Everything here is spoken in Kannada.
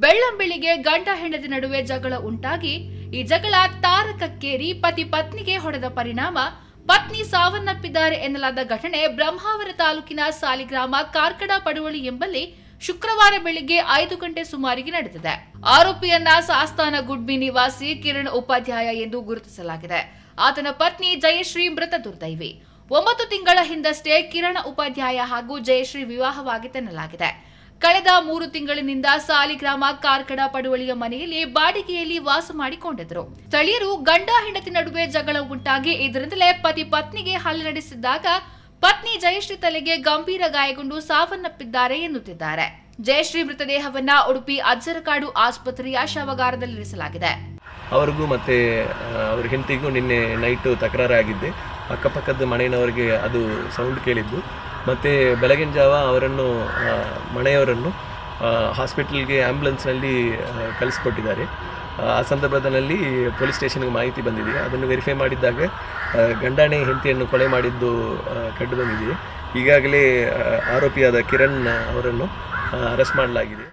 ಬೆಳ್ಳಂಬೆಳಿಗ್ಗೆ ಗಂಡ ಹೆಂಡತಿ ನಡುವೆ ಜಗಳ ಉಂಟಾಗಿ ಈ ಜಗಳ ತಾರಕಕ್ಕೇರಿ ಪತಿ ಪತ್ನಿಗೆ ಹೊಡೆದ ಪರಿಣಾಮ ಪತ್ನಿ ಸಾವನ್ನಪ್ಪಿದ್ದಾರೆ ಎನ್ನಲಾದ ಘಟನೆ ಬ್ರಹ್ಮಾವರ ತಾಲೂಕಿನ ಸಾಲಿಗ್ರಾಮ ಕಾರ್ಕಡ ಪಡುವಳಿ ಎಂಬಲ್ಲಿ ಶುಕ್ರವಾರ ಬೆಳಿಗ್ಗೆ 5 ಗಂಟೆ ಸುಮಾರಿಗೆ ನಡೆದಿದೆ. ಆರೋಪಿಯನ್ನ ಸಾಸ್ತಾನ ಗುಡ್ಬಿ ನಿವಾಸಿ ಕಿರಣ್ ಉಪಾಧ್ಯಾಯ ಎಂದು ಗುರುತಿಸಲಾಗಿದೆ. ಆತನ ಪತ್ನಿ ಜಯಶ್ರೀ ಮೃತ ದುರ್ದೈವಿ. 9 ತಿಂಗಳ ಹಿಂದಷ್ಟೇ ಕಿರಣ್ ಉಪಾಧ್ಯಾಯ ಹಾಗೂ ಜಯಶ್ರೀ ವಿವಾಹವಾಗಿತ್ತೆನ್ನಲಾಗಿದೆ. ಕಳೆದ 3 ತಿಂಗಳಿನಿಂದ ಸಾಲಿಗ್ರಾಮ ಕಾರ್ಕಡ ಪಡುವಳಿಯ ಮನೆಯಲ್ಲಿ ಬಾಡಿಗೆಯಲ್ಲಿ ವಾಸ ಮಾಡಿಕೊಂಡಿದ್ದರು. ಸ್ಥಳೀಯರು ಗಂಡ ಹೆಂಡತಿ ನಡುವೆ ಜಗಳ ಉಂಟಾಗಿ ಇದರಿಂದಲೇ ಪತಿ ಪತ್ನಿಗೆ ಹಲ್ಲೆ ನಡೆಸಿದ್ದಾಗ ಪತ್ನಿ ಜಯಶ್ರೀ ತಲೆಗೆ ಗಂಭೀರ ಗಾಯಗೊಂಡು ಸಾವನ್ನಪ್ಪಿದ್ದಾರೆ ಎನ್ನುತ್ತಿದ್ದಾರೆ. ಜಯಶ್ರೀ ಮೃತದೇಹವನ್ನ ಉಡುಪಿ ಅಜ್ಜರಕಾಡು ಆಸ್ಪತ್ರೆಯ ಶವಗಾರದಲ್ಲಿರಿಸಲಾಗಿದೆ. ಅವರಿಗೂ ಮತ್ತೆ ಅವ್ರ ಹೆಂಡತಿಗೂ ನಿನ್ನೆ ನೈಟ್ ತಕರಾರಾಗಿದ್ದೆ. ಅಕ್ಕಪಕ್ಕದ ಮನೆಯವರಿಗೆ ಅದು ಸೌಂಡ್ ಕೇಳಿದ್ದು. ಮತ್ತು ಬೆಳಗಿನ ಜಾವ ಅವರನ್ನು ಮನೆಯವರನ್ನು ಹಾಸ್ಪಿಟಲ್ಗೆ ಆ್ಯಂಬುಲೆನ್ಸ್ನಲ್ಲಿ ಕಳಿಸ್ಕೊಟ್ಟಿದ್ದಾರೆ. ಆ ಸಂದರ್ಭದಲ್ಲಿ ಪೊಲೀಸ್ ಸ್ಟೇಷನ್ಗೆ ಮಾಹಿತಿ ಬಂದಿದೆ. ಅದನ್ನು ವೆರಿಫೈ ಮಾಡಿದ್ದಾಗ ಗಂಡಾಣೆ ಹೆಂಡತಿಯನ್ನು ಕೊಲೆ ಮಾಡಿದ್ದು ಕಂಡು ಬಂದಿದೆ. ಈಗಾಗಲೇ ಆರೋಪಿಯಾದ ಕಿರಣ್ ಅವರನ್ನು ಅರೆಸ್ಟ್ ಮಾಡಲಾಗಿದೆ.